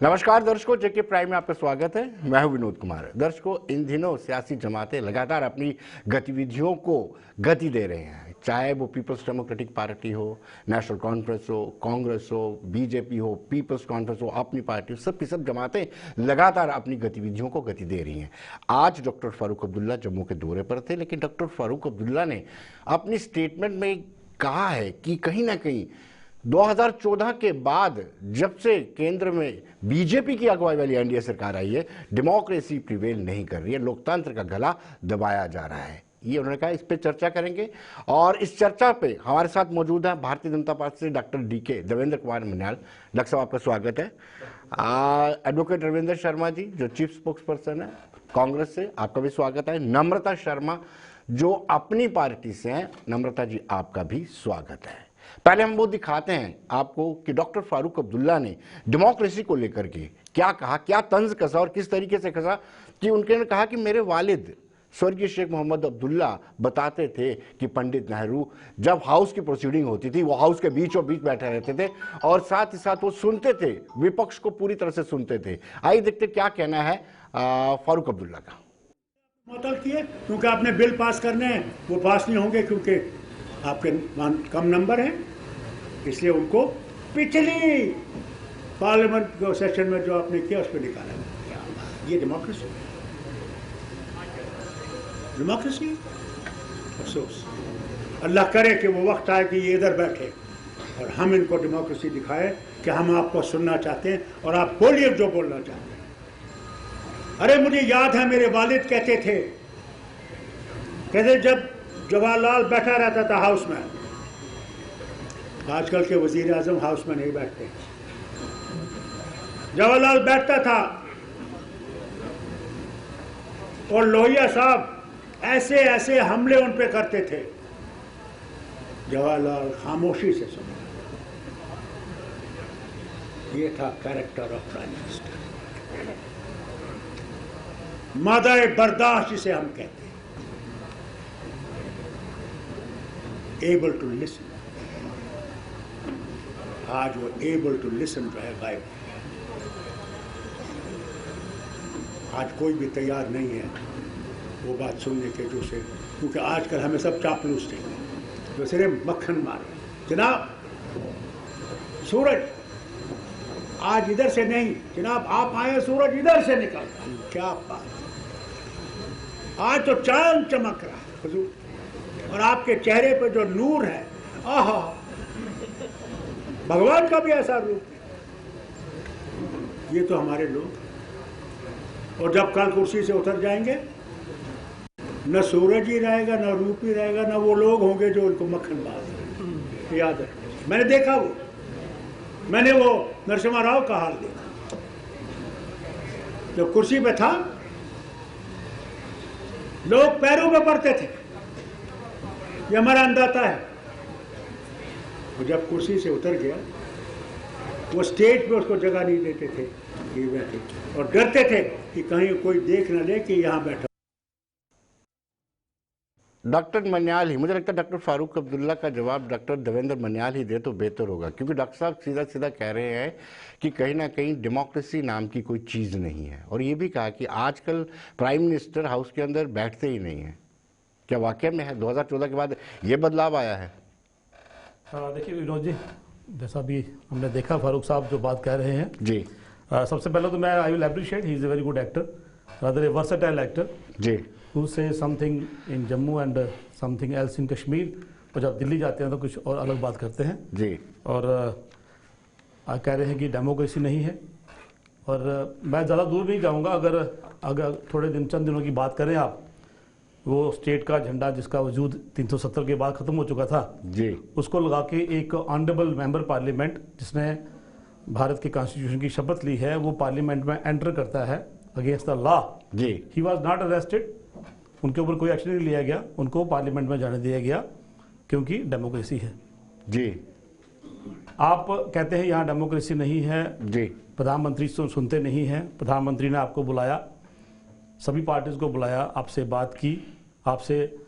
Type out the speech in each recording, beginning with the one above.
नमस्कार दर्शकों, जेके प्राइम में आपका स्वागत है। मैं हूं विनोद कुमार। दर्शकों, इन दिनों सियासी जमातें लगातार अपनी गतिविधियों को गति दे रहे हैं, चाहे वो पीपल्स डेमोक्रेटिक पार्टी हो, नेशनल कॉन्फ्रेंस हो, कांग्रेस हो, बीजेपी हो, पीपल्स कॉन्फ्रेंस हो, अपनी पार्टी हो, सब की सब जमातें लगातार अपनी गतिविधियों को गति दे रही हैं। आज डॉक्टर फारूक अब्दुल्ला जम्मू के दौरे पर थे, लेकिन डॉक्टर फारूक अब्दुल्ला ने अपनी स्टेटमेंट में कहा है कि कहीं ना कहीं 2014 के बाद जब से केंद्र में बीजेपी की अगुवाई वाली एनडीए सरकार आई है, डेमोक्रेसी प्रिवेल नहीं कर रही है, लोकतंत्र का गला दबाया जा रहा है। ये उन्होंने कहा, इस पे चर्चा करेंगे। और इस चर्चा पे हमारे साथ मौजूद है भारतीय जनता पार्टी से doctor DK Devendra Kumar Manyal. Doctor साहब, आपका स्वागत है। एडवोकेट रविंद्र शर्मा जी, जो चीफ स्पोक्स पर्सन है कांग्रेस से, आपका भी स्वागत है। नम्रता शर्मा, जो अपनी पार्टी से हैं, नम्रता जी आपका भी स्वागत है। पहले हम वो दिखाते हैं आपको कि डॉक्टर फारूक अब्दुल्ला ने डेमोक्रेसी को लेकर के क्या कहा, क्या तंज कसा और किस तरीके से कसा कि उनके कहा कि मेरे वालिद स्वर्गीय शेख मोहम्मद अब्दुल्ला बताते थे कि पंडित नेहरू जब हाउस की प्रोसीडिंग होती थी वो हाउस के बीचों बीच बैठे रहते थे और साथ ही साथ वो सुनते थे, विपक्ष को पूरी तरह से सुनते थे। आइए देखते क्या कहना है फारूक अब्दुल्ला का। मुअत्तल किए क्योंकि आपने बिल पास करने हैं, वो पास नहीं होंगे क्योंकि आपके कम नंबर हैं, इसलिए उनको पिछली पार्लियामेंट सेशन में जो आपने किया उस पर निकाला। ये डेमोक्रेसी अफसोस। अल्लाह करे कि वो वक्त आए कि ये इधर बैठे और हम इनको डेमोक्रेसी दिखाए कि हम आपको सुनना चाहते हैं और आप बोलिए जो बोलना चाहते हैं। अरे मुझे याद है, मेरे वालिद कहते थे जब जवाहरलाल बैठा रहता था हाउस में, आजकल के वजीर आजम हाउस में नहीं बैठते, जवाहरलाल बैठता था और लोहिया साहब ऐसे ऐसे हमले उन पे करते थे, जवाहरलाल खामोशी से सुनता। ये था कैरेक्टर ऑफ प्राइम मिनिस्टर, मादाए बर्दाश्त जिसे हम कहते हैं, एबल टू लिसन। आज वो एबल टू लिसन जो है गायब। आज कोई भी तैयार नहीं है वो बात सुनने के जो से, क्योंकि आजकल हमें सब चापलूस चाहिए जो सिर्फ मक्खन मारे। जनाब सूरज आज इधर से नहीं, जनाब आप आए सूरज इधर से निकलता। क्या बात, आज तो चांद चमक रहा है हुजूर, और आपके चेहरे पे जो नूर है, आहा, भगवान का भी ऐसा रूप है। ये तो हमारे लोग, और जब कल कुर्सी से उतर जाएंगे, न सूरज ही रहेगा, न रूप ही रहेगा, न वो लोग होंगे जो उनको मक्खन बांध। याद है, मैंने देखा मैंने वो नरसिम्हा राव का हाल देखा, जो कुर्सी पे था लोग पैरों में पड़ते थे, ये हमारा अंदाता है। और जब कुर्सी से उतर गया, वो स्टेज पे उसको जगह नहीं देते थे, ये बैठे, और डरते थे कि कहीं कोई देख ना ले कि यहाँ बैठा। डॉक्टर मन्याल ही, मुझे लगता है डॉक्टर फारूक अब्दुल्ला का जवाब डॉक्टर देवेंद्र मन्याल ही दे तो बेहतर होगा, क्योंकि डॉक्टर साहब सीधा सीधा कह रहे हैं कि कहीं ना कहीं डेमोक्रेसी नाम की कोई चीज़ नहीं है, और ये भी कहा कि आजकल प्राइम मिनिस्टर हाउस के अंदर बैठते ही नहीं हैं। क्या वाकई में है 2014 के बाद ये बदलाव आया है? देखिए विनोद जी, जैसा भी हमने देखा फारूक साहब जो बात कह रहे हैं जी, सबसे पहले तो मैं I will appreciate, he is a very good actor, rather a versatile actor ji, who say something in Jammu and something else in Kashmir, और जब दिल्ली जाते हैं तो कुछ और अलग बात करते हैं जी। और कह रहे हैं कि डेमोक्रेसी नहीं है, और मैं ज़्यादा दूर नहीं जाऊँगा। अगर थोड़े दिन, चंद दिनों की बात करें आप, वो स्टेट का झंडा जिसका वजूद 370 के बाद ख़त्म हो चुका था जी, उसको लगा के एक ऑनरेबल मेंबर पार्लियामेंट जिसने भारत के कॉन्स्टिट्यूशन की शपथ ली है, वो पार्लियामेंट में एंटर करता है against the law ji, he was not arrested, उनके ऊपर कोई एक्शन नहीं लिया गया, उनको पार्लियामेंट में जाने दिया गया क्योंकि डेमोक्रेसी है जी। आप कहते हैं यहाँ डेमोक्रेसी नहीं है जी, प्रधानमंत्री सुनते नहीं हैं। प्रधानमंत्री ने आपको बुलाया, सभी पार्टीज को बुलाया, आपसे बात की, आपसे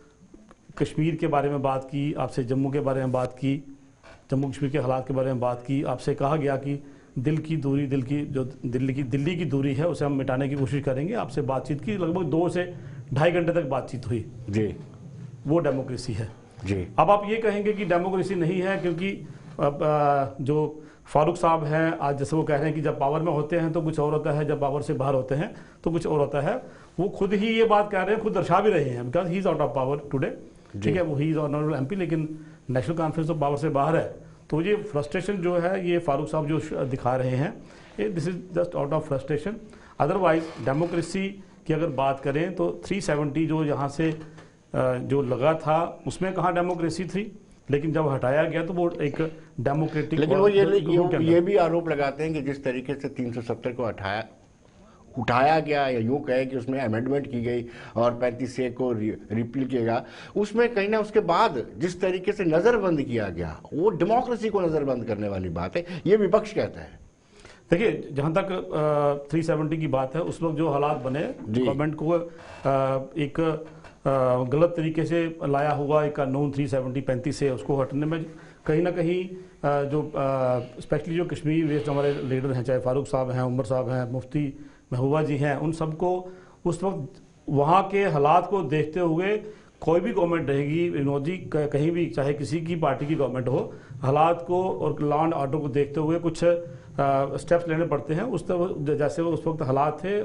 कश्मीर के बारे में बात की, आपसे जम्मू के बारे में बात की, जम्मू कश्मीर के हालात के बारे में बात की, आपसे कहा गया कि दिल्ली की दूरी है उसे हम मिटाने की कोशिश करेंगे। आपसे बातचीत की, लगभग 2 से ढाई घंटे तक बातचीत हुई जी। वो डेमोक्रेसी है जी। अब आप ये कहेंगे कि डेमोक्रेसी नहीं है, क्योंकि जो फारूक साहब हैं आज जैसे वो कह रहे हैं कि जब पावर में होते हैं तो कुछ और होता है, जब पावर से बाहर होते हैं तो कुछ और होता है। वो खुद ही ये बात कह रहे हैं, खुद दर्शा भी रहे हैं, because he is out of power today. ठीक है, वो ही इज ऑनरेबल एमपी, लेकिन नेशनल कॉन्फ्रेंस तो पावर से बाहर है। तो ये फ्रस्ट्रेशन जो है ये फारूक साहब जो दिखा रहे हैं, this is just out of frustration. Otherwise democracy की अगर बात करें तो 370 जो यहाँ से जो लगा था उसमें कहाँ डेमोक्रेसी थी, लेकिन जब हटाया गया तो वो एक डेमोक्रेटिक। लेकिन वो ये भी आरोप लगाते हैं कि जिस तरीके से 370 को उठाया गया, या यूं कहे कि उसमें अमेंडमेंट की गई और 35A को रिपील किया गया, उसमें कहीं ना उसके बाद जिस तरीके से नजरबंद किया गया वो डेमोक्रेसी को नजरबंद करने वाली बात है, ये विपक्ष कहता है। देखिए, जहाँ तक 370 की बात है, उस वक्त जो हालात बने, गवर्नमेंट को एक गलत तरीके से लाया हुआ एक कानून 370 35 है, उसको हटने में कहीं ना कहीं जो स्पेशली जो कश्मीर वेस्ट हमारे लीडर हैं, चाहे फारूक साहब हैं, उमर साहब हैं, मुफ्ती महबूबा जी हैं, उन सबको उस वक्त वहाँ के हालात को देखते हुए कोई भी गवर्नमेंट रहेगी विनोद जी, कहीं भी चाहे किसी की पार्टी की गवर्नमेंट हो, हालात को और लॉ एंड ऑर्डर को देखते हुए कुछ स्टेप्स लेने पड़ते हैं। जैसे उस वक्त हालात थे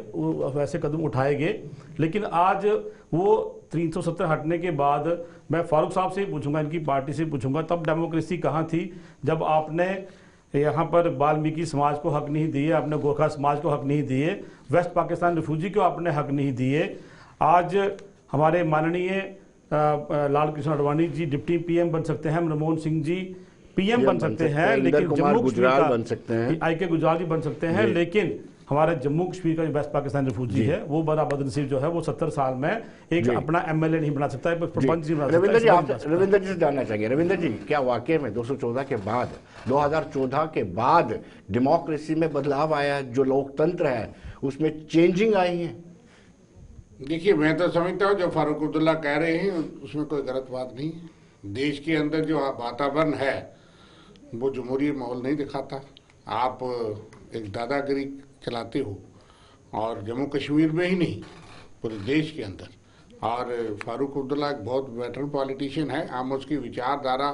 वैसे कदम उठाए गए। लेकिन आज वो 370 हटने के बाद मैं फारूक साहब से ही पूछूंगा, इनकी पार्टी से पूछूंगा, तब डेमोक्रेसी कहाँ थी जब आपने यहाँ पर वाल्मीकि समाज को हक नहीं दिए, आपने गोरखा समाज को हक नहीं दिए, वेस्ट पाकिस्तान रिफ्यूजी को आपने हक नहीं दिए। आज हमारे माननीय लाल कृष्ण आडवाणी जी डिप्टी पीएम बन सकते हैं, मनमोहन सिंह जी पीएम बन सकते हैं, लेकिन जम्मू कश्मीर बन सकते हैं, आई.के. गुजराल जी बन सकते हैं, लेकिन हमारे जम्मू कश्मीर का जो वेस्ट पाकिस्तान रिफ्यूजी है वो बड़ा बदनसीब जो है वो 70 साल में एक अपना एमएलए नहीं बना सकता है, प्रपंच नहीं बना सकता। रविंदर जी से जानना चाहिए, रविंदर जी क्या वाकई में 214 के बाद 2014 के बाद डेमोक्रेसी में बदलाव आया, जो लोकतंत्र है उसमें चेंजिंग आई है? देखिए, मैं तो समझता हूँ जो फारूक अब्दुल्ला कह रहे हैं उसमें कोई गलत बात नहीं है। देश के अंदर जो वातावरण है वो जमहूरी माहौल नहीं दिखाता। आप एक दादागिरी चलाते हो, और जम्मू कश्मीर में ही नहीं पूरे देश के अंदर। और फारूक अब्दुल्ला एक बहुत वेटरन पॉलिटिशियन है, हम उसकी विचारधारा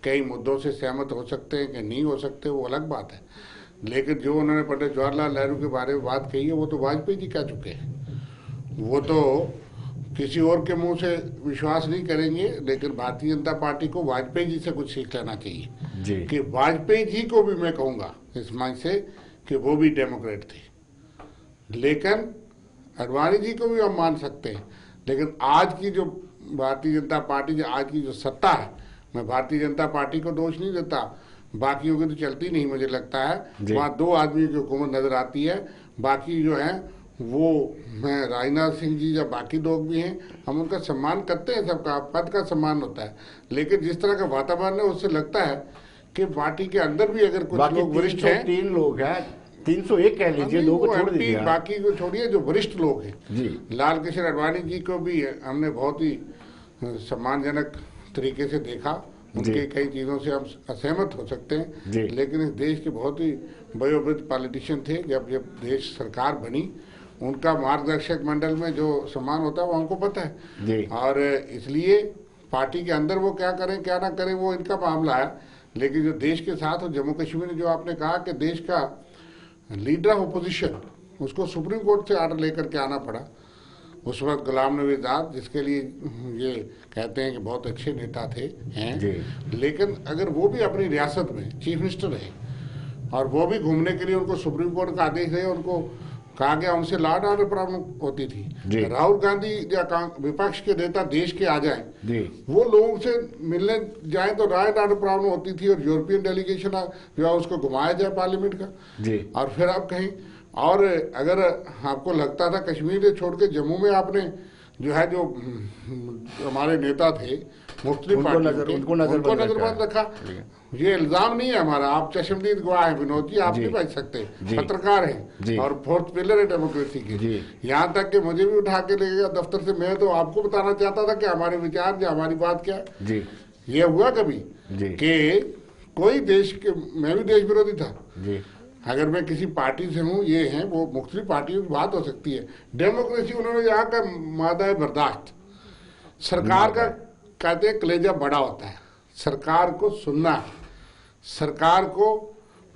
कई मुद्दों से सहमत हो सकते हैं कि नहीं हो सकते, वो अलग बात है। लेकिन जो उन्होंने पंडित जवाहरलाल नेहरू के बारे में बात कही है वो तो वाजपेयी जी कह चुके हैं। वो तो किसी और के मुंह से विश्वास नहीं करेंगे, लेकिन भारतीय जनता पार्टी को वाजपेयी जी से कुछ सीख लेना चाहिए जी। कि वाजपेयी जी को भी मैं कहूँगा इस मंच से कि वो भी डेमोक्रेट थे, लेकिन आडवाणी जी को भी हम मान सकते हैं। लेकिन आज की जो भारतीय जनता पार्टी, आज की जो सत्ता है, मैं भारतीय जनता पार्टी को दोष नहीं देता, बाकियों की तो चलती नहीं मुझे लगता है। वहाँ 2 आदमी की हुकूमत नजर आती है, बाकी जो है वो मैं राजनाथ सिंह जी या बाकी लोग भी हैं, हम उनका सम्मान करते हैं, सबका पद का सम्मान होता है। लेकिन जिस तरह का वातावरण है उससे लगता है कि पार्टी के अंदर भी अगर कुछ लोग वरिष्ठ हैं, 3 लोग हैं, 301 कह लीजिए, 2 को छोड़ दीजिए, बाकी को छोड़िए, जो वरिष्ठ लोग हैं जी, लाल कृष्ण आडवाणी जी को भी हमने बहुत ही सम्मानजनक तरीके से देखा। उनके कई चीज़ों से हम असहमत हो सकते हैं, लेकिन इस देश के बहुत ही वयोवृद्ध पॉलिटिशियन थे। जब देश सरकार बनी, उनका मार्गदर्शक मंडल में जो सम्मान होता है वो हमको पता है, और इसलिए पार्टी के अंदर वो क्या करें क्या ना करें वो इनका मामला है। लेकिन जो देश के साथ और जम्मू कश्मीर में जो आपने कहा कि देश का लीडर ऑफ अपोजिशन, उसको सुप्रीम कोर्ट से आर्डर लेकर के आना पड़ा। उस वक्त गुलाम नबी आज़ाद, जिसके लिए ये कहते हैं कि बहुत अच्छे नेता थे हैं, लेकिन अगर वो भी अपनी रियासत में चीफ मिनिस्टर रहे और वो भी घूमने के लिए उनको सुप्रीम कोर्ट का आदेश है, उनको कहा गया उनसे लॉ एंड ऑर्डर प्रॉब्लम होती थी। राहुल गांधी या विपक्ष के नेता देश के आ जाएं, वो लोगों से मिलने जाए तो लॉ एंड ऑर्डर प्रॉब्लम होती थी, और यूरोपियन डेलीगेशन जो है उसको घुमाया जाए पार्लियामेंट का, और फिर आप कहीं। और अगर आपको लगता था कश्मीर से छोड़ के जम्मू में आपने जो है जो हमारे नेता थे मुख्तलिफ पार्टियों उनको नजरबंद रखा, ये इल्जाम नहीं है हमारा, आप चश्मदीद गवाह हैं विनोद जी, आप नहीं बच सकते, पत्रकार हैं और 4th पिलर है डेमोक्रेसी के। यहाँ तक कि मुझे भी उठा के ले गया दफ्तर से, मैं तो आपको बताना चाहता था कि हमारे विचार या हमारी बात क्या है। ये हुआ कभी कि कोई देश के, मैं भी देश विरोधी था, अगर मैं किसी पार्टी से हूँ, ये है वो मुख्तलिफ पार्टियों की बात हो सकती है। डेमोक्रेसी उन्होंने यहाँ का मादा बर्दाश्त, सरकार का कहते हैं कलेजा बड़ा होता है, सरकार को सुनना, सरकार को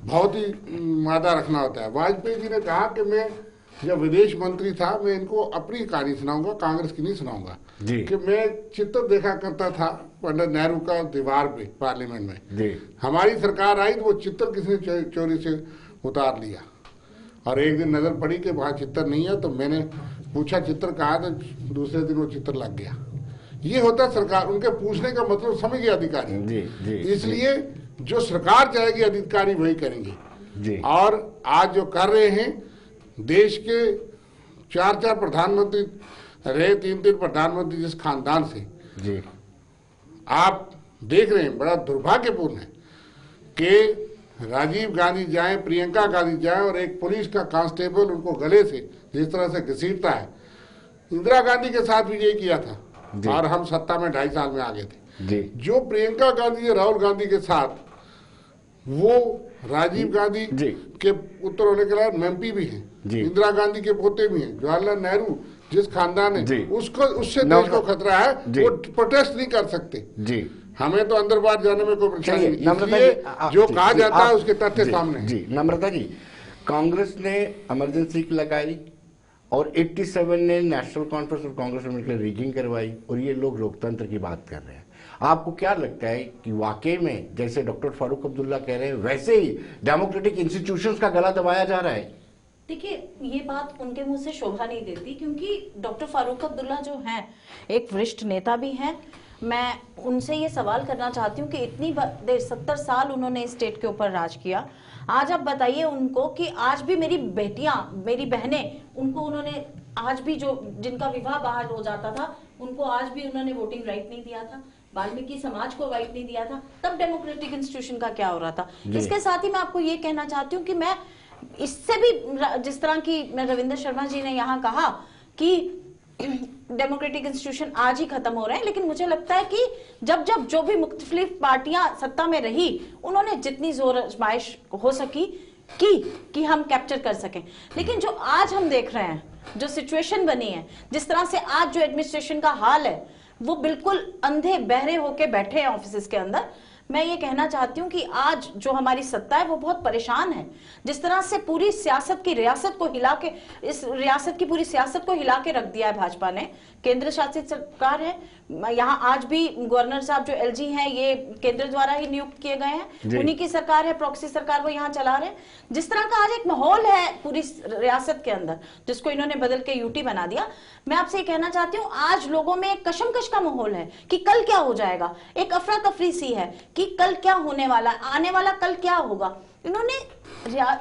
बहुत ही मादा रखना होता है। वाजपेयी जी ने कहा कि मैं जब विदेश मंत्री था, मैं इनको अपनी कहानी सुनाऊंगा, कांग्रेस की नहीं सुनाऊंगा, कि मैं चित्र देखा करता था पंडित नेहरू का दीवार पे पार्लियामेंट में। हमारी सरकार आई तो वो चित्र किसने चोरी से उतार लिया, और एक दिन नजर पड़ी कि वहां चित्र नहीं है, तो मैंने पूछा चित्र कहाँ, तो दूसरे दिन वो चित्र लग गया। ये होता सरकार, उनके पूछने का मतलब समझ गया अधिकारी। इसलिए जो सरकार चाहेगी अधिकारी वही करेंगे। और आज जो कर रहे हैं, देश के 4 प्रधानमंत्री रहे, 3 प्रधानमंत्री जिस खानदान से, आप देख रहे हैं, बड़ा दुर्भाग्यपूर्ण है कि राजीव गांधी जाए, प्रियंका गांधी जाए, और एक पुलिस का कांस्टेबल उनको गले से जिस तरह से घसीटता है। इंदिरा गांधी के साथ भी यही किया था, और हम सत्ता में 2.5 साल में आ गए थे। जो प्रियंका गांधी या राहुल गांधी के साथ, वो राजीव गांधी के पुत्र होने के बाद एमपी भी हैं, इंदिरा गांधी के पोते भी हैं, जवाहरलाल नेहरू जिस खानदान है, उसको उससे देश को खतरा है, वो प्रोटेस्ट नहीं कर सकते। हमें तो अंदर बाहर जाने में कोई परेशानी नहीं, जो कहा जाता है उसके तथ्य सामने। जी नम्रता जी, कांग्रेस ने इमरजेंसी लगाई और 87 ने नेशनल कॉन्फ्रेंस और कांग्रेस में मिलकर रिगिंग करवाई, और ये लोग लोकतंत्र की बात कर रहे हैं। आपको क्या लगता है कि वाकई में जैसे डॉक्टर फारूक अब्दुल्ला कह रहे हैं, वैसे ही डेमोक्रेटिक इंस्टीट्यूशंस का गला दबाया जा रहा है? देखिए, ये बात उनके मुंह से शोभा नहीं देती, क्योंकि डॉक्टर फारूक अब्दुल्ला जो हैं एक वरिष्ठ नेता भी हैं। मैं उनसे ये सवाल करना चाहती हूँ कि इतनी देर 70 साल उन्होंने स्टेट के ऊपर राज किया। आज आप बताइए उनको कि आज भी मेरी बेटियां, मेरी बहनें, उनको उन्होंने आज भी, जो जिनका विवाह बाहर हो जाता था, उनको आज भी उन्होंने वोटिंग राइट नहीं दिया था, वाल्मीकि समाज को राइट नहीं दिया था। तब डेमोक्रेटिक इंस्टीट्यूशन का क्या हो रहा था? इसके साथ ही मैं आपको ये कहना चाहती हूँ कि मैं इससे भी, जिस तरह की रविंद्र शर्मा जी ने यहाँ कहा कि डेमोक्रेटिक इंस्टीट्यूशन आज ही खत्म हो रहे हैं, लेकिन मुझे लगता है कि जब जब जो भी मुख्तलिफ पार्टियां सत्ता में रही, उन्होंने जितनी जोर आजमाइश हो सकी कि हम कैप्चर कर सकें। लेकिन जो आज हम देख रहे हैं, जो सिचुएशन बनी है, जिस तरह से आज जो एडमिनिस्ट्रेशन का हाल है, वो बिल्कुल अंधे बहरे होके बैठे हैं ऑफिस के अंदर। मैं ये कहना चाहती हूँ कि आज जो हमारी सत्ता है वो बहुत परेशान है। जिस तरह से पूरी सियासत की रियासत को हिला के, इस रियासत की पूरी सियासत को हिला के रख दिया है भाजपा ने। केंद्र शासित सरकार है, यहाँ आज भी गवर्नर साहब जो एलजी हैं, ये केंद्र द्वारा ही नियुक्त किए गए हैं, उन्हीं की सरकार है, प्रॉक्सी सरकार वो यहाँ चला रहे हैं। जिस तरह का आज एक माहौल है पूरी रियासत के अंदर, जिसको इन्होंने बदल के यूटी बना दिया, मैं आपसे ये कहना चाहती हूँ, आज लोगों में एक कशमकश का माहौल है कि कल क्या हो जाएगा। एक अफरा तफरी सी है कि कल क्या होने वाला, आने वाला कल क्या होगा। इन्होंने,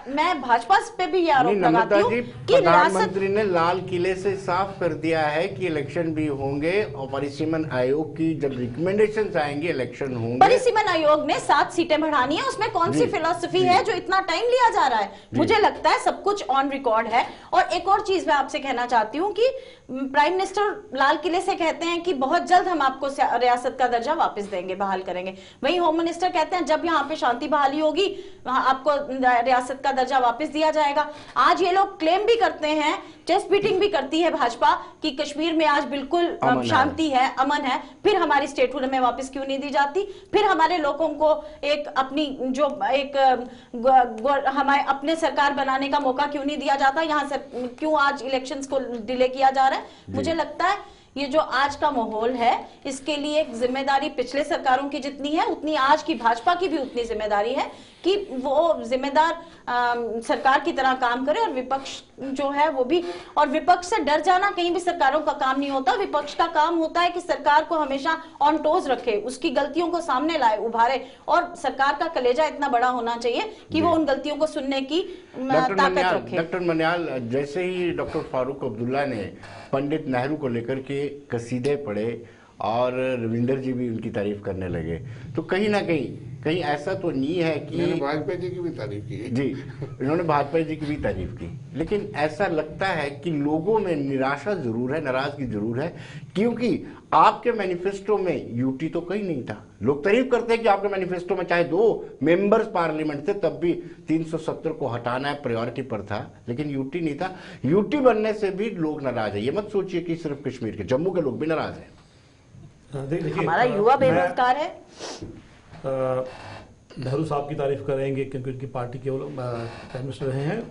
मैं भाजपा पे भी ये आरोप लगाती हूँ कि प्रधानमंत्री ने लाल किले से साफ कर दिया है कि इलेक्शन भी होंगे, और परिसीमन आयोग की जब रिकमेंडेशंस आएंगे इलेक्शन होंगे। परिसीमन आयोग ने 7 सीटें बढ़ानी है, उसमें कौन सी फिलॉसफी है जो इतना टाइम लिया जा रहा है? मुझे लगता है सब कुछ ऑन रिकॉर्ड है। और एक और चीज मैं आपसे कहना चाहती हूँ कि प्राइम मिनिस्टर लाल किले से कहते हैं कि बहुत जल्द हम आपको रियासत का दर्जा वापस देंगे, बहाल करेंगे। वहीं होम मिनिस्टर कहते हैं जब यहाँ पे शांति बहाली होगी, वहां आपको रियासत का दर्जा वापस दिया जाएगा। आज ये लोग क्लेम भी करते हैं, चेस्ट बीटिंग भी करती है भाजपा कि कश्मीर में आज बिल्कुल शांति है, अमन है, फिर हमारी स्टेटहुड में वापस क्यों नहीं दी जाती? फिर हमारे लोगों को एक अपनी जो एक हमारे अपने सरकार बनाने का मौका क्यों नहीं दिया जाता? यहाँ से क्यों आज इलेक्शंस को डिले किया जा रहा है? मुझे लगता है ये जो आज का माहौल है, इसके लिए एक जिम्मेदारी पिछले सरकारों की जितनी है, उतनी आज की भाजपा की भी उतनी जिम्मेदारी है कि वो जिम्मेदार सरकार की तरह काम करे, और विपक्ष जो है वो भी। और विपक्ष से डर जाना कहीं भी सरकारों का काम नहीं होता। विपक्ष का काम होता है कि सरकार को हमेशा ऑन टोज रखे, उसकी गलतियों को सामने लाए, उभारे, और सरकार का कलेजा इतना बड़ा होना चाहिए कि वो उन गलतियों को सुनने की ताकत रखे। डॉक्टर मन्याल, जैसे ही डॉक्टर फारूक अब्दुल्ला ने पंडित नेहरू को लेकर के कसीदे पढ़े और रविंदर जी भी उनकी तारीफ करने लगे, तो कहीं ना कहीं कहीं ऐसा तो नहीं है कि वाजपेयी जी की भी तारीफ की जी, इन्होंने वाजपेयी जी की भी तारीफ की, लेकिन ऐसा लगता है कि लोगों में निराशा जरूर है, नाराजगी जरूर है, क्योंकि आपके मैनिफेस्टो में यूटी तो कहीं नहीं था। लोग तारीफ करते हैं कि आपके मैनिफेस्टो में चाहे 2 मेंबर्स पार्लियामेंट थे तब भी 370 को हटाना है प्रायोरिटी पर था, लेकिन यूटी नहीं था। यूटी बनने से भी लोग नाराज है। ये मत सोचिए कि सिर्फ कश्मीर के, जम्मू के लोग भी नाराज हैं। हमारा युवा बेरोजगार है। नेहरू साहब की तारीफ करेंगे क्योंकि उनकी पार्टी के प्राइम मिनिस्टर रहे हैं,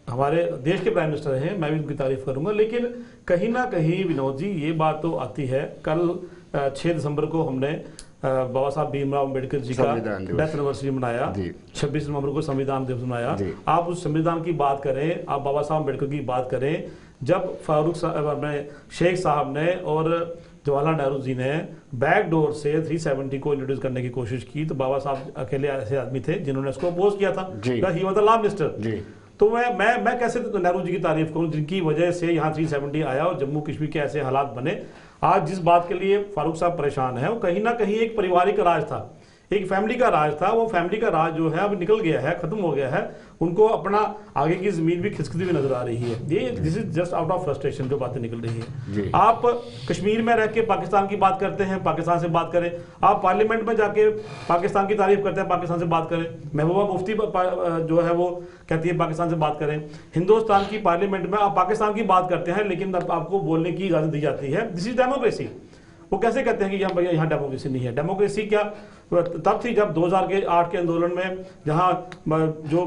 हमारे देश के प्राइम मिनिस्टर रहे हैं, मैं भी उनकी तारीफ करूंगा। लेकिन कहीं ना कहीं विनोद जी ये बात तो आती है, कल 6 दिसंबर को हमने बाबा साहब भीमराव अम्बेडकर जी का डेथ एनिवर्सरी मनाया, 26 नवंबर को संविधान दिवस मनाया। आप उस संविधान की बात करें, आप बाबा साहब अम्बेडकर की बात करें, जब फारूक साहब शेख साहब ने और जवाहरलाल नेहरू जी ने बैकडोर से 370 को इंट्रोड्यूस करने की कोशिश की, तो बाबा साहब अकेले ऐसे आदमी थे जिन्होंने इसको अपोज किया था। He was the law minister. तो मैं कैसे नेहरू जी की तारीफ करूं जिनकी वजह से यहाँ 370 आया और जम्मू कश्मीर के ऐसे हालात बने। आज जिस बात के लिए फारूक साहब परेशान है वो कहीं ना कहीं एक पारिवारिक राज था, एक फैमिली का राज था। वो फैमिली का राज जो है अब निकल गया है, खत्म हो गया है। उनको अपना आगे की जमीन भी खिसकती हुई नजर आ रही है। ये this is just out of frustration जो बातें निकल रही है। आप कश्मीर में रह के पाकिस्तान की बात करते हैं, पाकिस्तान से बात करें। आप पार्लियामेंट में जाके पाकिस्तान की तारीफ करते हैं, पाकिस्तान से बात करें। महबूबा मुफ्ती जो है वो कहती है पाकिस्तान से बात करें। हिंदुस्तान की पार्लियामेंट में आप पाकिस्तान की बात करते हैं, लेकिन आपको बोलने की इजाजत दी जाती है। This is democracy. वो कैसे कहते हैं कि यहाँ डेमोक्रेसी नहीं है? डेमोक्रेसी क्या तब थी जब 2008 के आंदोलन में जहां जो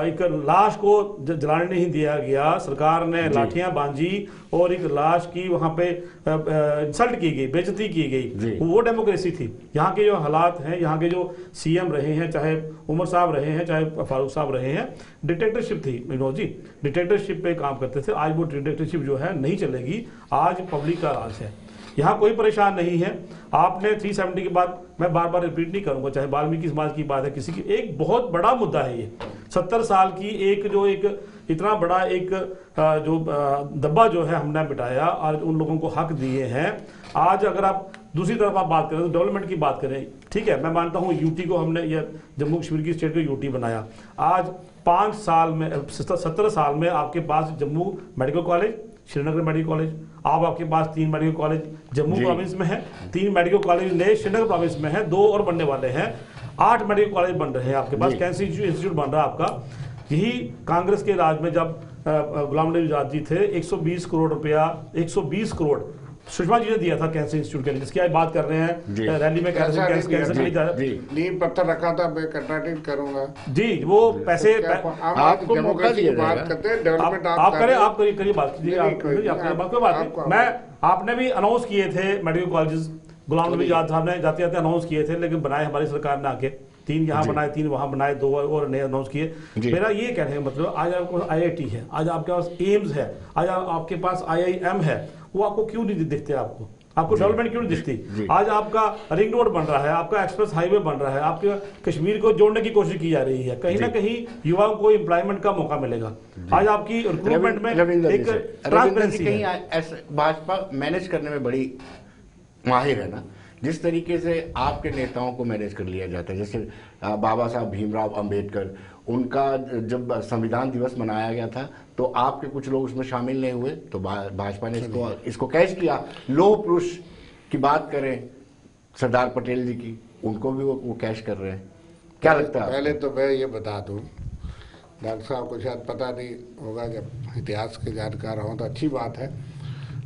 एक लाश को जलाने नहीं दिया गया, सरकार ने लाठियां बांधी और एक लाश की वहां पे इंसल्ट की गई, बेइज्जती की गई, वो डेमोक्रेसी थी। यहाँ के जो हालात हैं, यहाँ के जो सीएम रहे हैं, चाहे उमर साहब रहे हैं, चाहे फारूक साहब रहे हैं, डिक्टेटरशिप थी विनोद जी, डिक्टेटरशिप पे काम करते थे। आज वो डिक्टेटरशिप जो है नहीं चलेगी, आज पब्लिक का राज है, यहाँ कोई परेशान नहीं है। आपने 370 के बाद, मैं बार बार रिपीट नहीं करूंगा, चाहे वाल्मीकि समाज की बात है, किसी की, एक बहुत बड़ा मुद्दा है ये। 70 साल की एक इतना बड़ा एक जो दब्बा जो है हमने बिठाया, आज उन लोगों को हक दिए हैं। आज अगर आप दूसरी तरफ आप बात करें तो डेवलपमेंट की बात करें, ठीक है, मैं मानता हूँ यूटी को हमने, ये जम्मू कश्मीर की स्टेट को यूटी बनाया। आज 5 साल में, 17 साल में आपके पास Jammu medical college, Srinagar medical college, आपके पास 3 मेडिकल कॉलेज जम्मू प्रोविंस में है, 3 मेडिकल कॉलेज नए श्रीनगर प्रोविंस में है, 2 और बनने वाले हैं, 8 मेडिकल कॉलेज बन रहे हैं आपके पास, कैंसर इंस्टीट्यूट बन रहा है आपका। यही कांग्रेस के राज में जब गुलाम नबी आजाद जी थे, 120 करोड़ रुपया, 120 करोड़ सुषमा जी ने दिया था कैंसर इंस्टीट्यूट के लिए, जिसकी आप बात कर रहे हैं रैली में, कैंसर नहीं जा रहा, नींव पत्थर रखा था, मैं कंट्राक्ट करूंगा जी, वो पैसे आपको डेमोक्रेसी की बात करते हैं, डेवलपमेंट आप करें, आप करिए बात कीजिए, मैं आपने भी अनाउंस किए थे मेडिकल कॉलेजेस, गुलाम नबी आजाद साहब ने जाते जाते अनाउंस किए थे, लेकिन बनाए हमारी सरकार ने आके, 3 यहाँ बनाए, 3 वहां बनाए, 2 और नए अनाउंस किए। मेरा ये कहने का मतलब, आज आपके पास IIT है, आज आपके पास एम्स है, आज आपके पास IIM है, वो आपको क्यों नहीं दिखते? आपको डेवलपमेंट क्यों नहीं दिखती? आज आपका रिंग रोड बन रहा है, आपका एक्सप्रेस हाईवे बन रहा है, आपके कश्मीर को जोड़ने की कोशिश की जा रही है, कहीं ना कहीं युवाओं को एम्प्लॉयमेंट का मौका मिलेगा। आज आपकी रिक्रूटमेंट में एक ट्रांसपेरेंसी है। भाजपा मैनेज करने में बड़ी माहिर है ना, जिस तरीके से आपके नेताओं को मैनेज कर लिया जाता है, जैसे बाबा साहब भीमराव अंबेडकर, उनका जब संविधान दिवस मनाया गया था तो आपके कुछ लोग उसमें शामिल नहीं हुए, तो भाजपा ने इसको कैच किया। लोह पुरुष की बात करें, सरदार पटेल जी की, उनको भी वो कैच कर रहे हैं। क्या लगता है? पहले तो मैं ये बता दूं, डॉक्टर साहब को शायद पता नहीं होगा, जब इतिहास के जानकार हों तो अच्छी बात है।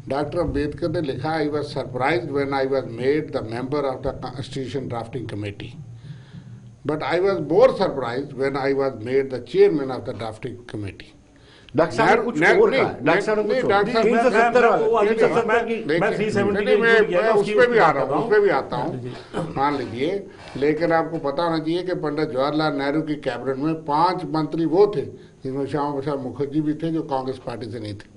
डॉक्टर अम्बेडकर ने लिखा, I was surprised when I was made the member of the constitution drafting committee, but I was more surprised when I was made the chairman of the drafting committee. उसपे भी आता हूँ, मान लीजिए। लेकिन आपको पता होना चाहिए कि पंडित जवाहरलाल नेहरू की कैबिनेट में 5 मंत्री वो थे जिसमें श्यामा प्रसाद मुखर्जी भी थे, जो कांग्रेस पार्टी से नहीं थे।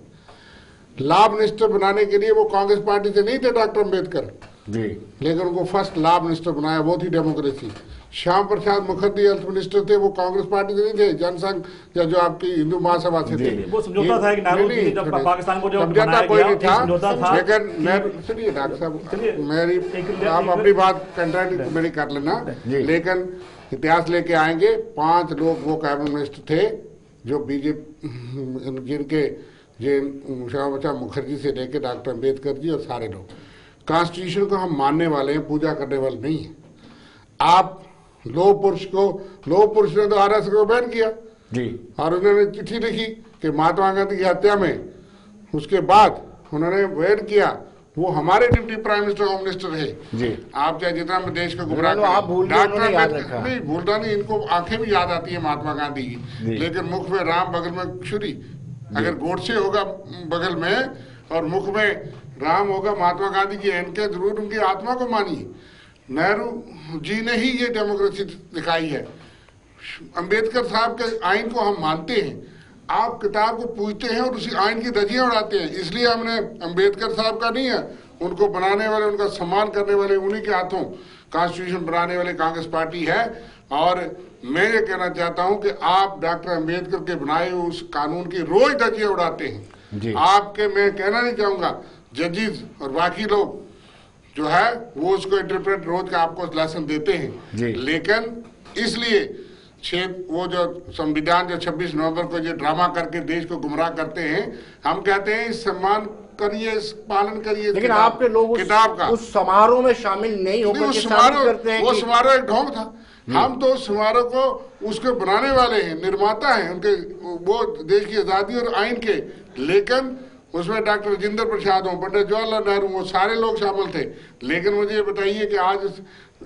लॉ मिनिस्टर बनाने के लिए वो कांग्रेस पार्टी से नहीं थे डॉक्टर अम्बेडकर, जी, लेकिन उनको फर्स्ट लॉ मिनिस्टर बनाया, वो थी democracy. Shyam Prasad Mukherjee health minister थे, वो कांग्रेस पार्टी से नहीं थे, जनसंघ या जो आपकी हिंदू महासभा से थे। वो समझौता था कि नेहरू जी जब पाकिस्तान को जो समझौता बनाया कोई गया, नहीं था, समझौता था लेकिन मैं सुनिए डॉक्टर साहब, मेरी आप अपनी बात कंट्राक्ट मेरी कर लेना, लेकिन इतिहास लेके आएंगे। 5 लोग वो कैबिनेट मिनिस्टर थे जो बीजेपी, जिनके श्यामा प्रसाद मुखर्जी से लेके डॉक्टर अम्बेडकर जी और सारे लोग कॉन्स्टिट्यूशन को हम मानने वाले हैं, पूजा करने वाले नहीं है। आप लोह पुरुष ने तो आरएसएस को बैन किया जी, और उन्होंने चिट्ठी लिखी कि महात्मा गांधी की हत्या में उसके बाद उन्होंने बैन किया। वो हमारे deputy prime minister home minister है जी। आप चाहे जितना मैं देश को गुमराह आप भूल गए, उन्होंने याद रखा। नहीं भूलता नहीं, इनको आंखें भी याद आती है महात्मा गांधी की, लेकिन मुख में राम बगल में छुरी। अगर गोडसे होगा बगल में और मुख में राम होगा महात्मा गांधी की, इनके जरूर उनकी आत्मा को मानिए। नेहरू जी ने ही ये डेमोक्रेसी दिखाई है। अंबेडकर साहब के आइन को हम मानते हैं, आप किताब को पूछते हैं और उसी आइन की धज्जियां उड़ाते हैं। इसलिए हमने अंबेडकर साहब का नहीं है, उनको बनाने वाले, उनका सम्मान करने वाले उन्हीं के हाथों कॉन्स्टिट्यूशन बनाने वाले कांग्रेस पार्टी है। और मैं ये कहना चाहता हूं कि आप डॉक्टर अंबेडकर के बनाए उस कानून की रोज धज्जियां उड़ाते हैं। आपके, मैं कहना नहीं चाहूंगा, जजेस और बाकी लोग जो है वो उसको इंटरप्रेट रोज का आपको लेसन देते हैं, लेकिन इसलिए वो जो संविधान जो 26 नवंबर को जो ड्रामा करके देश को गुमराह करते हैं, हम कहते हैं सम्मान करिए, पालन करिए। लेकिन आपके लोग किताब का उस समारोह में शामिल नहीं होकर वो समारोह एक ढोंग था। हम तो उस समारोह को उसके बनाने वाले हैं, निर्माता हैं उनके, वो देश की आजादी और आइन के। लेकिन उसमें डॉक्टर राजेंद्र प्रसाद हो, पंडित जवाहरलाल नेहरू, वो सारे लोग शामिल थे। लेकिन मुझे ये बताइए कि आज उस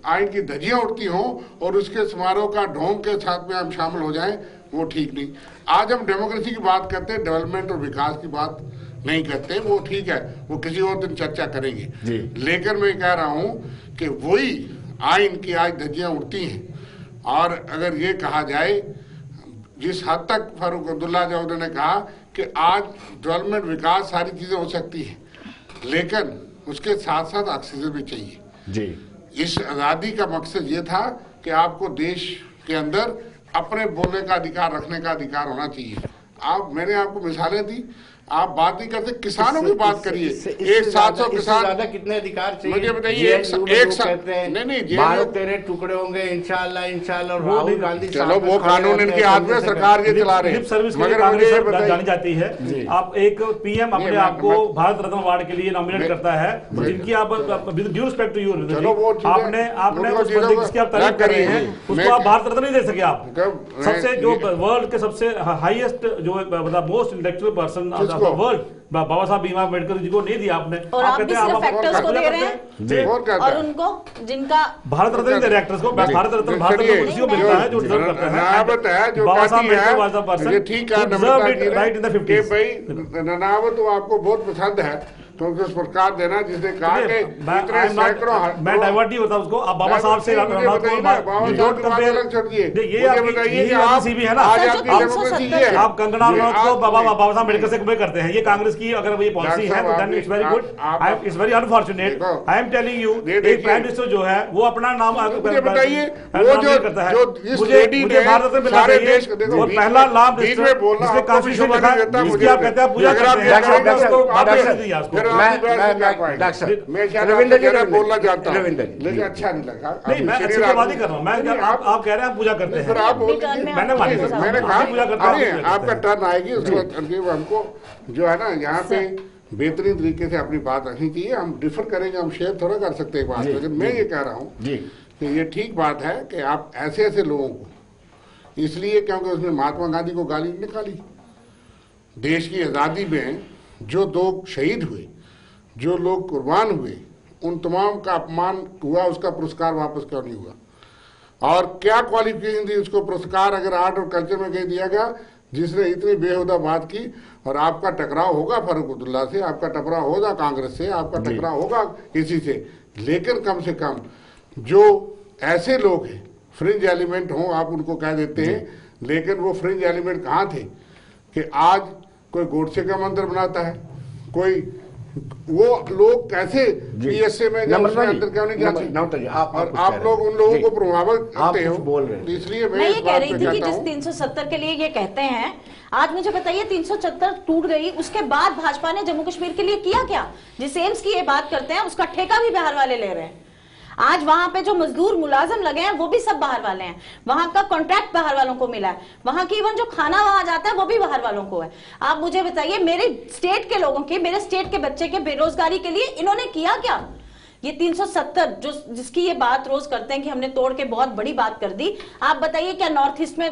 आइन की धज्जियां उड़ती हों और उसके समारोह का ढोंग के साथ में हम शामिल हो जाएं, वो ठीक नहीं। आज हम डेमोक्रेसी की बात करते हैं, डेवलपमेंट और विकास की बात नहीं करते। वो ठीक है, वो किसी और दिन चर्चा करेंगे। लेकिन मैं कह रहा हूं कि वही आइन की आज धज्जियां उड़ती हैं। और अगर ये कहा जाए, जिस हद तक फारूक अब्दुल्ला चौधरी ने कहा कि आज डेवलपमेंट विकास सारी चीजें हो सकती है, लेकिन उसके साथ साथ ऑक्सीजन भी चाहिए जी। इस आज़ादी का मकसद ये था कि आपको देश के अंदर अपने बोलने का अधिकार, रखने का अधिकार होना चाहिए। मैंने आपको मिसालें दी, आप बात नहीं करते, किसानों की बात करिए। एक 700 किसान, ज्यादा कितने अधिकार चाहिए मुझे बताइए। नहीं, भारत तेरे टुकड़े होंगे इंशाल्लाह इंशाल्लाह। राहुल गांधी, चलो वो कानून इनके हाथ में, सरकार ये चला रहे हैं। मगर मुझे जानी जाती है, आप एक पीएम अपने आप को भारत रत्न अवार्ड के लिए नॉमिनेट करता है, जिनकी आप ड्यू रिस्पेक्ट टू यू, आपने उस बंदे जिसकी आप तारीफ कर रहे हैं, उसको आप भारत रत्न नहीं दे सके। आप सबसे जो वर्ल्ड के सबसे हाईएस्ट जो मतलब मोस्ट इंटेलेक्चुअल पर्सन वर्ल्ड, बाबा साहब भीमराव अम्बेडकर जी को नहीं दिया आपने। और आप भी सिर्फ एक्टर्स को दे रहे हैं और उनको जिनका भारत रत्न दे रहे एक्टर्स को, भारत रत्न किसी को मिलता है जो डिजर्व करता है। बाबा Saheb Ambedkar was the person who deserved it right in the 50s। भाई ननावत तो आपको बहुत पसंद है, क्योंकि उस पुरस्कार देना जिसने कहा कि इतने सैकड़ों, मैं डाइवर्ट नहीं होता उसको। अब बाबा साहब से अलग छोड़िए, ये बताइए कि आप भी है ना, आप कंगना रनौत को बाबा साहब अम्बेडकर से कंपेयर करते हैं। ये कांग्रेस की अगर ये पॉलिसी है तो then it's very good, it's very unfortunate. I am telling you, एक प्राइम मिनिस्टर जो है वो अपना नाम बताइए, वो करता है, मुझे भारत रत्न मिलना चाहिए। और पहला लाभ जिसमें कॉन्स्टिट्यूशन लिखा है, जिसकी आप कहते हैं पूजा करते हैं, उसको वापस दिया उसको। रविंद्र जी बोलना चाहता हूँ, लेकिन अच्छा नहीं लगा। नहीं, मैं अच्छी बात ही कर रहा हूँ। मैं आप कह रहे हैं पूजा करते हैं, मैंने कहा आपका टर्न आएगी, उसके बाद हमको जो है ना यहाँ पे बेहतरीन तरीके से अपनी बात रखनी चाहिए। हम डिफर करेंगे, हम शेयर थोड़ा कर सकते हैं बात, लेकिन मैं ये कह रहा हूँ कि ये ठीक बात है कि आप ऐसे ऐसे लोगों को, इसलिए क्योंकि उसने महात्मा गांधी को गाली निकाली, देश की आज़ादी में जो लोग शहीद हुए, जो लोग कुर्बान हुए, उन तमाम का अपमान हुआ, उसका पुरस्कार वापस क्यों नहीं हुआ? और क्या क्वालिफिकेशन थी उसको पुरस्कार अगर आर्ट और कल्चर में कह दिया गया, जिसने इतनी बेहुदा बात की? और आपका टकराव होगा फारूक अब्दुल्ला से, आपका टकराव होगा कांग्रेस से, आपका टकराव होगा किसी से, लेकिन कम से कम जो ऐसे लोग हैं, फ्रिंज एलिमेंट हों, आप उनको कह देते हैं, लेकिन वो फ्रिंज एलिमेंट कहाँ थे कि आज कोई गोडसे का मंदिर बनाता है, कोई वो लोग कैसे पीएसए में या उसमें अंदर क्यों नहीं जाते? और आप लोग उन लोगों को प्रभावित करते हो, बोल रहे हैं। इसलिए मैं ये कह रही थी कि जिस 370 के लिए ये कहते हैं, आज मुझे बताइए 370 टूट गई, उसके बाद भाजपा ने जम्मू कश्मीर के लिए किया क्या? जिस एम्स की ये बात करते हैं उसका ठेका भी बिहार वाले ले रहे हैं। आज वहां पे जो मजदूर मुलाजिम लगे हैं वो भी सब बाहर वाले हैं, वहां का कॉन्ट्रैक्ट बाहर वालों को मिला है, वहां की इवन जो खाना वहां जाता है वो भी बाहर वालों को है। आप मुझे बताइए, मेरे स्टेट के लोगों की, मेरे स्टेट के बच्चे के बेरोजगारी के लिए इन्होंने किया क्या? ये 370 जो जिसकी ये बात रोज करते हैं कि हमने तोड़ के बहुत बड़ी बात कर दी, आप बताइए क्या नॉर्थ ईस्ट में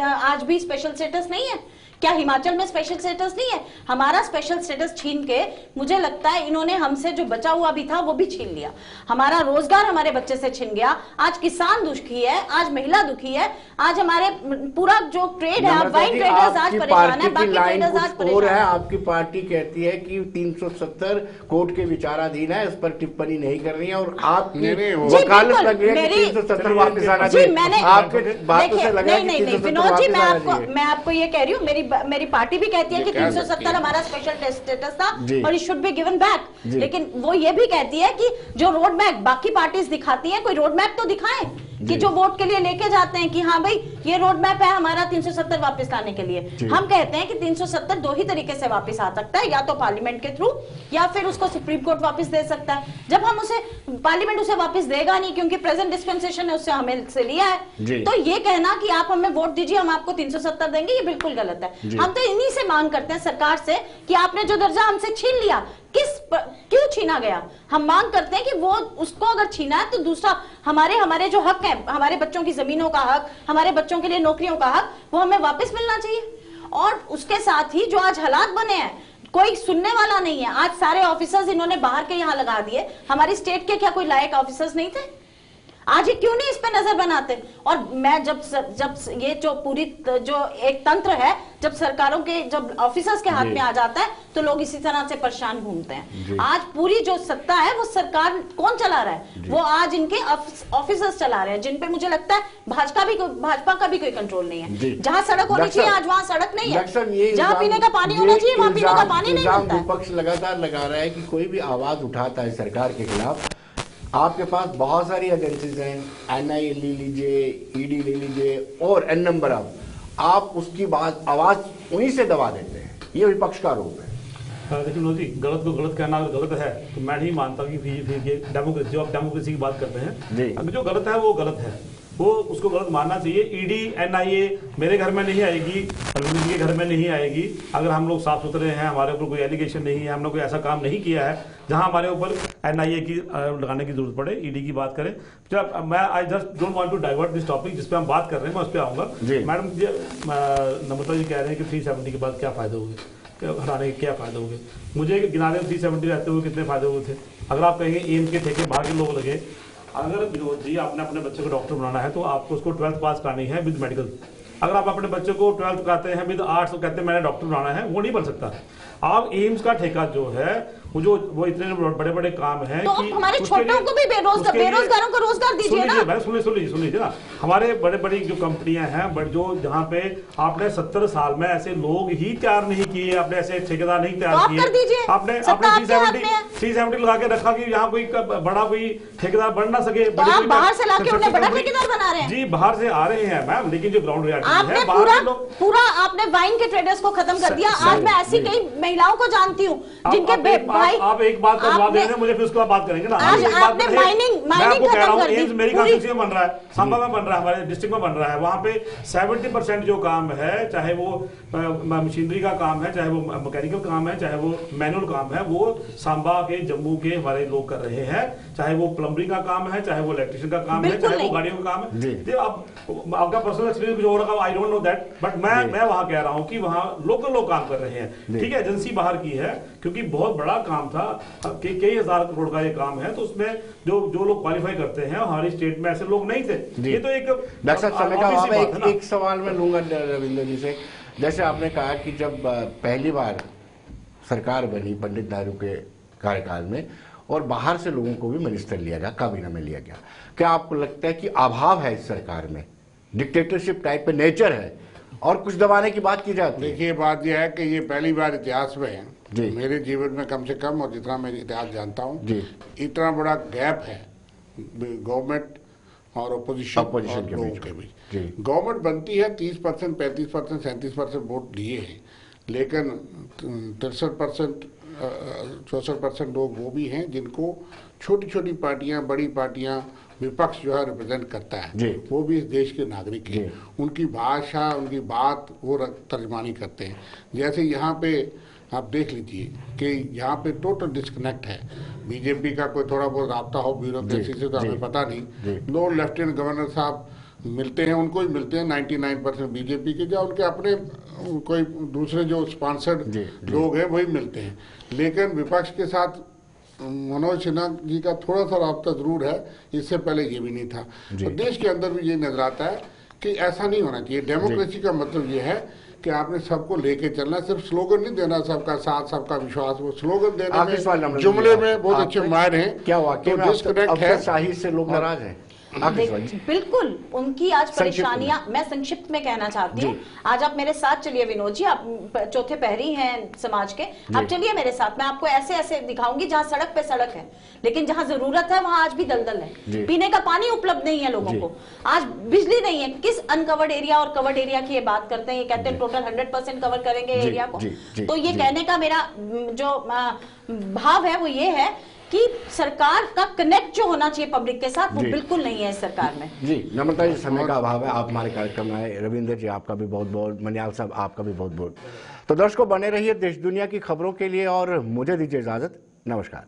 आज भी स्पेशल स्टेटस नहीं है? क्या हिमाचल में स्पेशल स्टेटस नहीं है? हमारा स्पेशल स्टेटस छीन के मुझे लगता है इन्होंने हमसे जो बचा हुआ भी था वो भी छीन लिया। हमारा रोजगार हमारे बच्चे से छिन गया। आज किसान दुखी है, आज महिला दुखी है, आज हमारे पूरा जो ट्रेड है, वाइन ट्रेडर्स आज परेशान है, बाकी ट्रेडर्स आज परेशान है। आपकी पार्टी कहती है कि 370 कोर्ट के विचाराधीन है, इस पर टिप्पणी नहीं कर रही है, और आपकी वकालत लग रही है कि 370 वापस आना चाहिए। आपके बातों से लग रहा है कि 370 विनोद जी, वापस मैं आपको ये कह रही हूँ, मेरी पार्टी भी कहती है कि 370 हमारा स्पेशल स्टेटस था और it should be given back, लेकिन वो ये भी कहती है कि जो रोड मैप बाकी पार्टीज दिखाती हैं, कोई रोड मैप तो दिखाएं कि जो वोट के लिए लेके जाते हैं कि हाँ भाई ये रोड मैप है हमारा 370 वापस लाने के लिए। हम कहते हैं कि 370 दो ही तरीके से वापस आ सकता है, या तो पार्लियामेंट के थ्रू या फिर उसको सुप्रीम कोर्ट वापस दे सकता है। जब हम उसे पार्लियामेंट उसे वापस देगा नहीं क्योंकि प्रेजेंट डिस्पेंसेशन ने उससे हमें से लिया है, तो ये कहना कि आप हमें वोट दीजिए हम आपको 370 देंगे, ये बिल्कुल गलत है। हम तो इन्हीं से मांग करते हैं सरकार से कि आपने जो दर्जा हमसे छीन लिया, क्यों छीना गया? हम मांग करते हैं कि वो उसको अगर छीना है तो दूसरा हमारे जो हक है, हमारे बच्चों की जमीनों का हक, हमारे बच्चों के लिए नौकरियों का हक, वो हमें वापस मिलना चाहिए। और उसके साथ ही जो आज हालात बने हैं, कोई सुनने वाला नहीं है। आज सारे ऑफिसर्स इन्होंने बाहर के यहाँ लगा दिए। हमारी स्टेट के क्या कोई लायक ऑफिसर्स नहीं थे? आज ये क्यों नहीं इस पे नजर बनाते? और मैं जब ये जो पूरी जो एक तंत्र है, जब सरकारों के जब ऑफिसर्स के हाथ में आ जाता है तो लोग इसी तरह से परेशान घूमते हैं। आज पूरी जो सत्ता है वो सरकार कौन चला रहा है? वो आज इनके ऑफिसर्स चला रहे हैं, जिन पे मुझे लगता है भाजपा का भी कोई कंट्रोल नहीं है। जहां सड़क होनी चाहिए आज वहां सड़क नहीं है, जहां पीने का पानी होना चाहिए वहां पीने का पानी नहीं मिलता है। विपक्ष लगातार लगा रहा है कि कोई भी आवाज उठाता है सरकार के खिलाफ, आपके पास बहुत सारी एजेंसीज हैं, एनआईए ले लीजिए, ईडी ले लीजिए और एन नंबर आप उसकी बात आवाज उन्हीं से दबा देते हैं। ये विपक्ष का आरोप है। देखिए विनोद जी, गलत को गलत कहना अगर गलत है तो मैं नहीं मानता कि ये डेमोक्रेसी, जो आप डेमोक्रेसी की बात करते हैं, अगर जो गलत है वो गलत है, वो उसको गलत मानना चाहिए। ईडी एनआईए मेरे घर में नहीं आएगी, प्रधानमंत्री के घर में नहीं आएगी अगर हम लोग साफ सुथरे हैं, हमारे ऊपर कोई एलिगेशन नहीं है, हमने कोई ऐसा काम नहीं किया है जहां हमारे ऊपर एनआईए की लगाने की जरूरत पड़े। ईडी की बात करें, जब मैं I just don't want to divert this topic, जिस पे हम बात कर रहे हैं मैं उस पर आऊंगा। मैडम नम्रता जी कह रहे हैं कि 370 के बाद क्या फायदे होंगे, हटाने के क्या फायदे होंगे? मुझे गिनाने में 370 रहते हुए कितने फायदे हुए थे? अगर आप कहेंगे एम्स के ठेके बाहर के लोग लगे, अगर विनोद जी आपने अपने बच्चे को डॉक्टर बनाना है तो आपको उसको 12th पास करानी है विद मेडिकल। अगर आप अपने बच्चे को 12th कराते हैं विद आर्ट्स तो कहते हैं मैंने डॉक्टर बनाना है, वो नहीं बन सकता। आप एम्स का ठेका जो है वो इतने बड़े बड़े काम है तो कि हमारे छोटों को भी बेरोजगारों को रोजगार दीजिए ना। सुन लीजिए ना, हमारे बड़े बड़ी जो कंपनियां हैं, बट जो जहाँ पे आपने 70 साल में ऐसे लोग ही तैयार नहीं किए, आपने ऐसे ठेकेदार नहीं तैयार किए, आपने 370 लगा के रखा कि यहाँ कोई बड़ा कोई ठेकेदार बन ना सके। बाहर से लाके उन्हें बड़ा ठेकेदार बना रहे हैं जी, बाहर से आ रहे हैं मैम, लेकिन जो ग्राउंड रियलिटी है पूरा आपने वाइन के ट्रेडर्स को खत्म कर दिया। आज मैं ऐसी कई महिलाओं को जानती हूँ जिनके आप एक बात का जवाब दे रहे हैं मुझे, फिर उसके बाद बात करेंगे ना। आज आपने माइनिंग खत्म कर दी। मेरी कॉन्स्टिट्यूएंसी में बन रहा है, सांबा में बन रहा है, हमारे डिस्ट्रिक्ट में बन रहा है, वहां पे 70% जो काम है, चाहे वो मशीनरी का काम है, चाहे वो मैकेनिकल काम है, चाहे वो मैनुअल काम है, वो सांबा के जम्मू के हमारे लोग कर रहे हैं। चाहे वो प्लम्बरिंग का काम है, चाहे वो इलेक्ट्रिशियन का काम है, चाहे वो गाड़ियों का काम है। आपका पर्सनल एक्सपीरियंस कुछ हो रहा, I don't know that, but मैं वहां कह रहा हूं कि वहां लोकल लोग काम कर रहे हैं। ठीक है, एजेंसी बाहर की है क्योंकि बहुत बड़ा काम था, कई हजार करोड़ का ये काम है, तो उसमें जो लोग क्वालिफाई करते हैं हमारी स्टेट में ऐसे लोग नहीं थे। ये तो एक डॉक्टर साहब समय का अभाव है। एक सवाल मैं लूंगा रविंद्र जी से, जैसे आपने कहा कि जब पहली बार सरकार बनी पंडित नेहरू के कार्यकाल में और बाहर से लोगों को भी मिनिस्टर लिया गया, काबीना में लिया गया, क्या आपको लगता है कि अभाव है इस सरकार में, डिक्टेटरशिप टाइप पे नेचर है और कुछ दबाने की बात की जाती है? देखिए, बात यह है कि ये पहली बार इतिहास में है जी। मेरे जीवन में कम से कम, और जितना मैं इतिहास जानता हूँ, जी। इतना बड़ा गैप है गवर्नमेंट और अपोजिशन के लोगों बीच के में। बीच। जी। गवर्नमेंट बनती है 30%, 35%, 37% वोट लिए हैं, लेकिन 63%, 64% लोग वो भी हैं जिनको छोटी छोटी पार्टियां, बड़ी पार्टियां, विपक्ष जो है रिप्रेजेंट करता है, जी। वो भी इस देश के नागरिक हैं। उनकी भाषा, उनकी बात वो तर्जमानी करते हैं। जैसे यहाँ पे आप देख लीजिए कि यहाँ पे टोटल डिस्कनेक्ट है। बीजेपी का कोई थोड़ा बहुत राब्ता हो ब्यूरोक्रेसी से तो हमें पता नहीं। लो लेफ्टिनेंट गवर्नर साहब मिलते हैं, उनको ही मिलते हैं 99% बीजेपी के, या उनके अपने कोई दूसरे जो स्पॉन्सर्ड लोग हैं वही मिलते हैं। लेकिन विपक्ष के साथ मनोज सिन्हा जी का थोड़ा सा राब्ता जरूर है, इससे पहले ये भी नहीं था। तो देश के अंदर भी ये नजर आता है कि ऐसा नहीं होना चाहिए। डेमोक्रेसी का मतलब ये है कि आपने सबको लेके चलना, सिर्फ स्लोगन नहीं देना, सबका साथ सबका विश्वास। वो स्लोगन देने में, जुमले में बहुत अच्छे माहिर हैं। क्या वाकई में डिस्कनेक्ट है, शाही से लोग नाराज हैं? बिल्कुल, उनकी आज परेशानियां मैं संक्षिप्त में कहना चाहती हूँ। आज आप मेरे साथ चलिए विनोद जी, आप चौथे पहरी हैं समाज के, आप चलिए मेरे साथ, मैं आपको ऐसे ऐसे दिखाऊंगी जहाँ सड़क पे सड़क है, लेकिन जहाँ जरूरत है वहां आज भी दलदल है। पीने का पानी उपलब्ध नहीं है लोगों को, आज बिजली नहीं है। किस अनकवर्ड एरिया और कवर्ड एरिया की ये बात करते हैं, ये कहते हैं टोटल 100% कवर करेंगे एरिया को। तो ये कहने का मेरा जो भाव है वो ये है कि सरकार का कनेक्ट जो होना चाहिए पब्लिक के साथ, वो बिल्कुल नहीं है इस सरकार में। जी नम्रता जी, समय का अभाव है, आप हमारे कार्यक्रम में आए। रविंद्र जी आपका भी बहुत बहुत, मनियाल साहब आपका भी बहुत बहुत। तो दर्शकों बने रहिए देश दुनिया की खबरों के लिए और मुझे दीजिए इजाजत। नमस्कार।